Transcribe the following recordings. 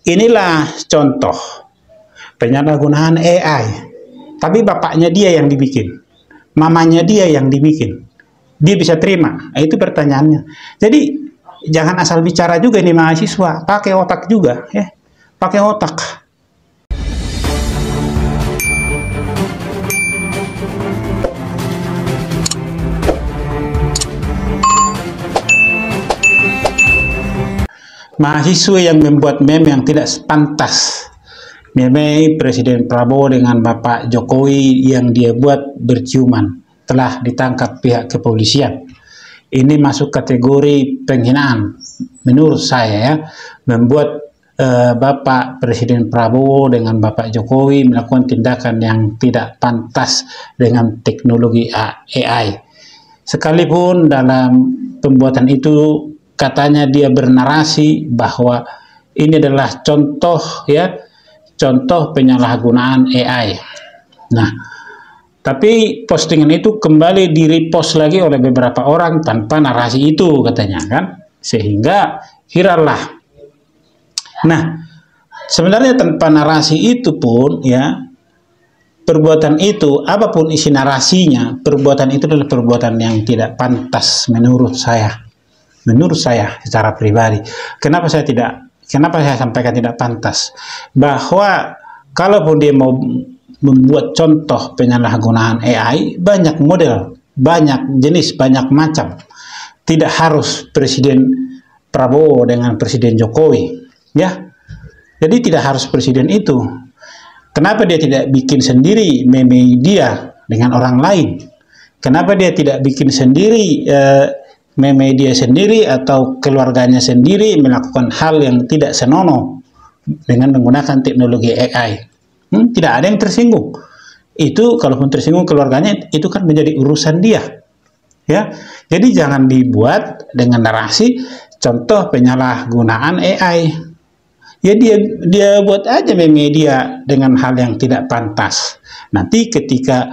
Inilah contoh penyalahgunaan AI. Tapi bapaknya dia yang dibikin, mamanya dia yang dibikin. Dia bisa terima? Itu pertanyaannya. Jadi jangan asal bicara juga nih mahasiswa, pakai otak juga, ya, pakai otak. Mahasiswa yang membuat meme yang tidak pantas, meme Presiden Prabowo dengan Bapak Jokowi yang dia buat berciuman, telah ditangkap pihak kepolisian. Ini masuk kategori penghinaan menurut saya, ya, membuat Bapak Presiden Prabowo dengan Bapak Jokowi melakukan tindakan yang tidak pantas dengan teknologi AI. Sekalipun dalam pembuatan itu katanya dia bernarasi bahwa ini adalah contoh, ya, contoh penyalahgunaan AI. Nah, tapi postingan itu kembali di-repost lagi oleh beberapa orang tanpa narasi itu katanya, kan, sehingga viral lah. Nah, sebenarnya tanpa narasi itu pun, ya, perbuatan itu apapun isi narasinya, perbuatan itu adalah perbuatan yang tidak pantas menurut saya. Menurut saya secara pribadi. Kenapa saya sampaikan tidak pantas? Bahwa kalaupun dia mau membuat contoh penyalahgunaan AI, banyak model, banyak jenis, banyak macam. Tidak harus Presiden Prabowo dengan Presiden Jokowi, ya. Jadi tidak harus presiden itu. Kenapa dia tidak bikin sendiri meme dia dengan orang lain? Kenapa dia tidak bikin sendiri meme dia sendiri atau keluarganya sendiri melakukan hal yang tidak senonoh dengan menggunakan teknologi AI? Tidak ada yang tersinggung. Itu kalaupun tersinggung keluarganya, itu kan menjadi urusan dia, ya. Jadi jangan dibuat dengan narasi contoh penyalahgunaan AI. Ya dia buat aja meme dia dengan hal yang tidak pantas. Nanti ketika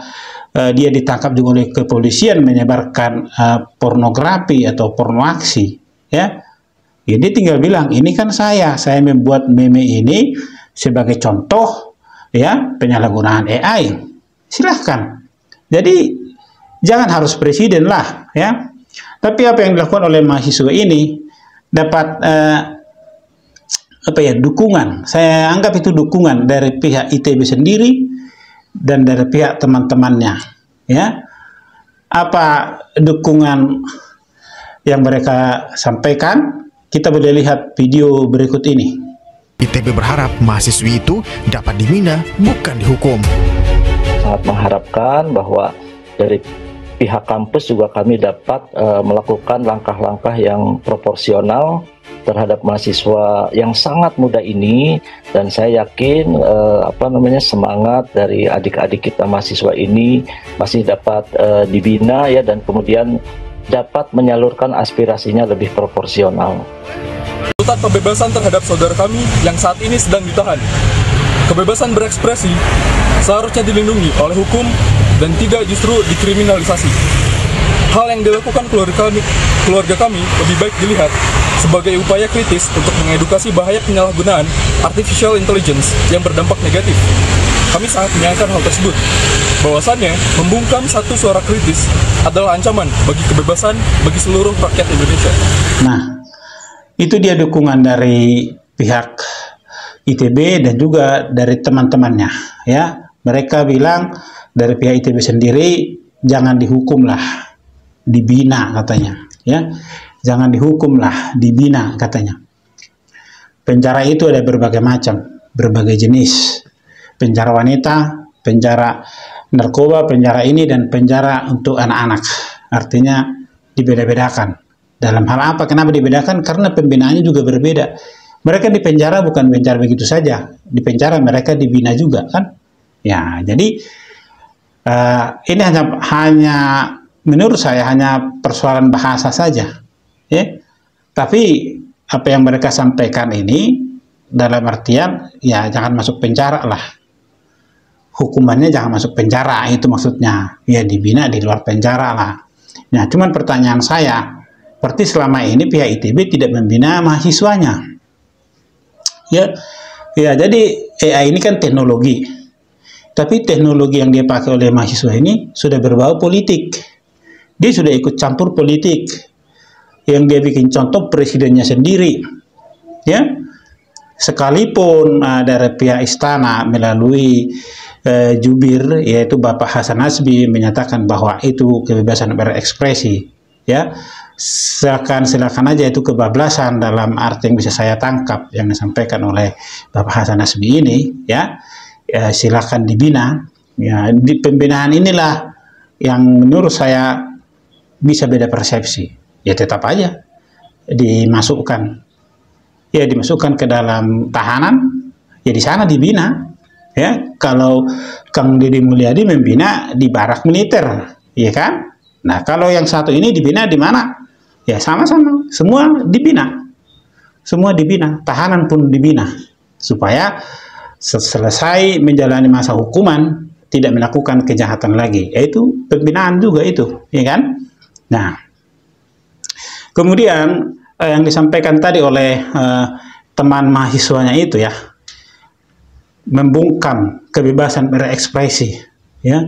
dia ditangkap juga oleh kepolisian menyebarkan pornografi atau porno aksi, ya, dia tinggal bilang, ini kan saya membuat meme ini sebagai contoh, ya, penyalahgunaan AI. Silahkan. Jadi jangan harus presiden lah, ya. Tapi apa yang dilakukan oleh mahasiswa ini dapat dukungan. Saya anggap itu dukungan dari pihak ITB sendiri dan dari pihak teman-temannya, ya. Apa dukungan yang mereka sampaikan? Kita boleh lihat video berikut ini. ITB berharap mahasiswi itu dapat dibina, bukan dihukum. Sangat mengharapkan bahwa dari pihak kampus juga kami dapat melakukan langkah-langkah yang proporsional terhadap mahasiswa yang sangat muda ini, dan saya yakin semangat dari adik-adik kita mahasiswa ini masih dapat dibina, ya, dan kemudian dapat menyalurkan aspirasinya lebih proporsional. Tuntutan pembebasan terhadap saudara kami yang saat ini sedang ditahan. Kebebasan berekspresi seharusnya dilindungi oleh hukum dan tidak justru dikriminalisasi. Hal yang dilakukan keluarga kami lebih baik dilihat sebagai upaya kritis untuk mengedukasi bahaya penyalahgunaan artificial intelligence yang berdampak negatif. Kami sangat menyayangkan hal tersebut. Bahwasannya, membungkam satu suara kritis adalah ancaman bagi kebebasan bagi seluruh rakyat Indonesia. Nah, itu dia dukungan dari pihak ITB dan juga dari teman-temannya, ya. Mereka bilang dari pihak ITB sendiri, jangan dihukumlah, dibina katanya, ya. Jangan dihukumlah, dibina katanya. Penjara itu ada berbagai macam, berbagai jenis. Penjara wanita, penjara narkoba, penjara ini, dan penjara untuk anak-anak. Artinya dibeda-bedakan. Dalam hal apa? Kenapa dibedakan? Karena pembinaannya juga berbeda. Mereka di penjara bukan penjara begitu saja. Di penjara mereka dibina juga, kan? Ya, jadi ini hanya menurut saya hanya persoalan bahasa saja, ya. Tapi apa yang mereka sampaikan ini dalam artian, ya, jangan masuk penjara lah. Hukumannya jangan masuk penjara, itu maksudnya. Ya, dibina di luar penjara lah. Nah, cuman pertanyaan saya, berarti selama ini pihak ITB tidak membina mahasiswanya. Ya, ya. Jadi AI ini kan teknologi, tapi teknologi yang dia pakai oleh mahasiswa ini sudah berbau politik. Dia sudah ikut campur politik. Yang dia bikin contoh presidennya sendiri, ya. Sekalipun dari pihak istana melalui jubir, yaitu Bapak Hasan Nasbi, menyatakan bahwa itu kebebasan berekspresi, ya. Silakan aja, itu kebablasan dalam arti yang bisa saya tangkap yang disampaikan oleh Bapak Hasan Nasbi ini, ya. Silakan dibina. Ya, di pembinaan inilah yang menurut saya bisa beda persepsi. Ya tetap aja dimasukkan, ya dimasukkan ke dalam tahanan, ya di sana dibina. Ya, kalau Kang Deddy Mulyadi membina di barak militer, ya kan? Nah, kalau yang satu ini dibina di mana? Ya sama-sama, semua dibina, tahanan pun dibina, supaya selesai menjalani masa hukuman tidak melakukan kejahatan lagi. Yaitu pembinaan juga itu, ya kan? Nah, kemudian yang disampaikan tadi oleh teman mahasiswanya itu, ya, membungkam kebebasan berekspresi, ya,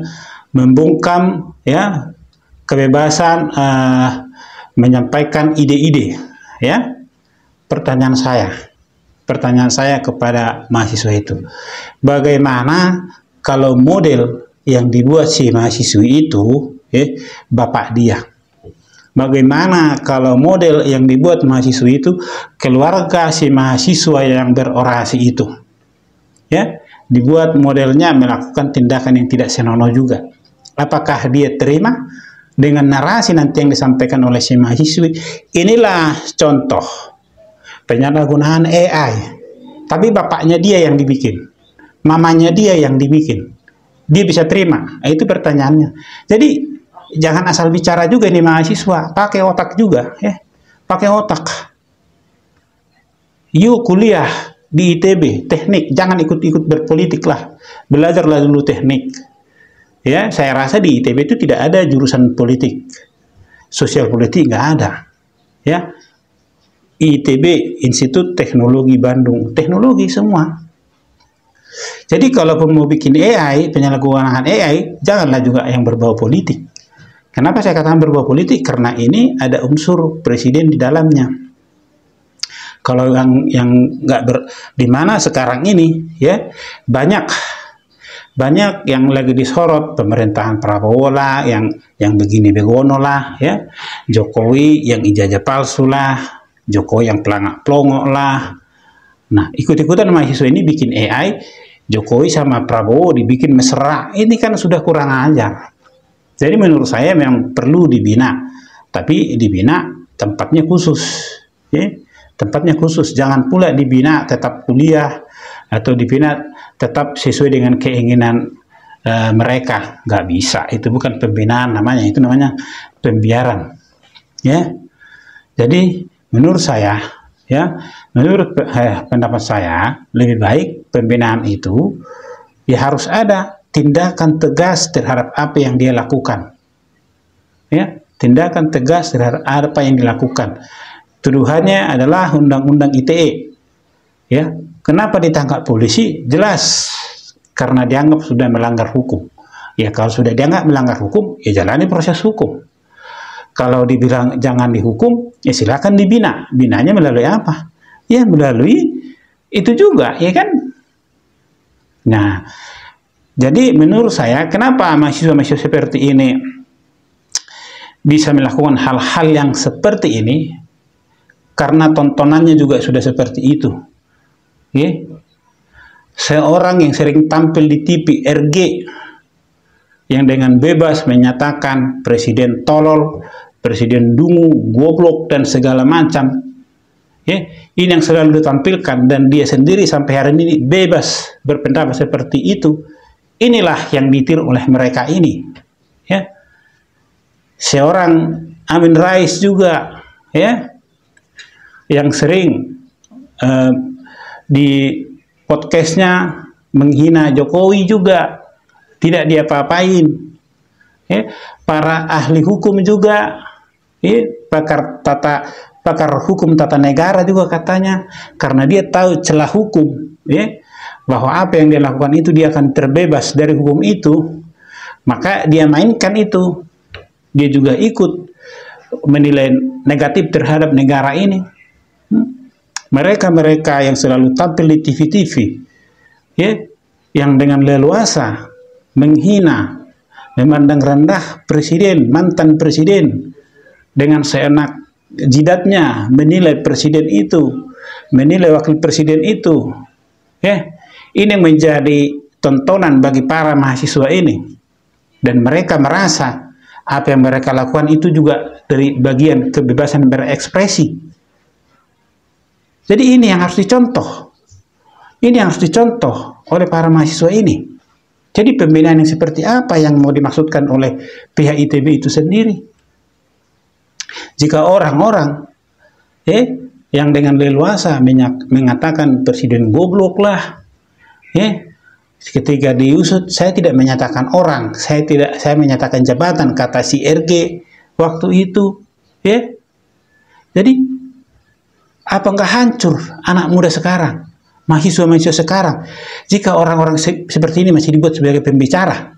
membungkam, ya, kebebasan menyampaikan ide-ide, ya. Pertanyaan saya kepada mahasiswa itu, bagaimana kalau model yang dibuat si mahasiswi itu, ya, bapak dia? Bagaimana kalau model yang dibuat mahasiswa itu keluarga si mahasiswa yang berorasi itu, ya, dibuat modelnya melakukan tindakan yang tidak senonoh juga? Apakah dia terima dengan narasi nanti yang disampaikan oleh si mahasiswi? Inilah contoh penyalahgunaan AI, tapi bapaknya dia yang dibikin, mamanya dia yang dibikin, dia bisa terima? Itu pertanyaannya. Jadi jangan asal bicara juga nih mahasiswa, pakai otak juga, ya, pakai otak. Yuk kuliah di ITB teknik, jangan ikut-ikut berpolitik lah, belajarlah dulu teknik. Ya, saya rasa di ITB itu tidak ada jurusan politik, sosial politik nggak ada, ya. ITB Institut Teknologi Bandung, teknologi semua. Jadi kalau mau bikin AI, penyalahgunaan AI, janganlah juga yang berbau politik. Kenapa saya katakan berbau politik? Karena ini ada unsur presiden di dalamnya. Kalau yang nggak di mana sekarang ini, ya, banyak yang lagi disorot, pemerintahan Prabowo lah, yang begini begono lah, ya, Jokowi yang ijazah palsu lah, Jokowi yang pelangak-pelongok lah. Nah, ikut-ikutan mahasiswa ini bikin AI, Jokowi sama Prabowo dibikin mesra. Ini kan sudah kurang ajar. Jadi menurut saya memang perlu dibina, tapi dibina tempatnya khusus, ya? Tempatnya khusus. Jangan pula dibina tetap kuliah atau dibina tetap sesuai dengan keinginan mereka. Nggak bisa. Itu bukan pembinaan namanya. Itu namanya pembiaran. Ya. Jadi menurut saya, ya, menurut pendapat saya, lebih baik pembinaan itu ya harus ada tindakan tegas terhadap apa yang dia lakukan. Ya, tindakan tegas terhadap apa yang dilakukan. Tuduhannya adalah Undang-Undang ITE. Ya, kenapa ditangkap polisi? Jelas karena dianggap sudah melanggar hukum. Ya, kalau sudah dianggap melanggar hukum, ya jalani proses hukum. Kalau dibilang jangan dihukum, ya silakan dibina. Binanya melalui apa? Ya melalui itu juga, ya kan? Nah, jadi menurut saya, kenapa mahasiswa-mahasiswa seperti ini bisa melakukan hal-hal yang seperti ini? Karena tontonannya juga sudah seperti itu. Ya? Seorang yang sering tampil di TV RG, yang dengan bebas menyatakan presiden tolol, presiden dungu, goblok, dan segala macam. Ya? Ini yang selalu ditampilkan, dan dia sendiri sampai hari ini bebas berpendapat seperti itu. Inilah yang ditiru oleh mereka ini, ya. Seorang Amin Rais juga, ya, yang sering di podcastnya menghina Jokowi juga tidak diapa-apain. Ya. Para ahli hukum juga, ya, pakar tata pakar hukum tata negara juga katanya, karena dia tahu celah hukum, ya, bahwa apa yang dia lakukan itu dia akan terbebas dari hukum itu, maka dia mainkan itu. Dia juga ikut menilai negatif terhadap negara ini. Mereka-mereka yang selalu tampil di TV-TV, ya, yang dengan leluasa menghina, memandang rendah presiden, mantan presiden, dengan seenak jidatnya menilai presiden itu, menilai wakil presiden itu, ya, ini menjadi tontonan bagi para mahasiswa ini, dan mereka merasa apa yang mereka lakukan itu juga dari bagian kebebasan berekspresi. Jadi ini yang harus dicontoh. Ini yang harus dicontoh oleh para mahasiswa ini. Jadi pembinaan yang seperti apa yang mau dimaksudkan oleh pihak ITB itu sendiri? Jika orang-orang yang dengan leluasa mengatakan presiden goblok lah, ketika diusut, saya tidak menyatakan orang, saya menyatakan jabatan, kata si RG waktu itu, ya. Jadi apa enggak hancur anak muda sekarang, mahasiswa-mahasiswa sekarang, jika orang-orang seperti ini masih dibuat sebagai pembicara?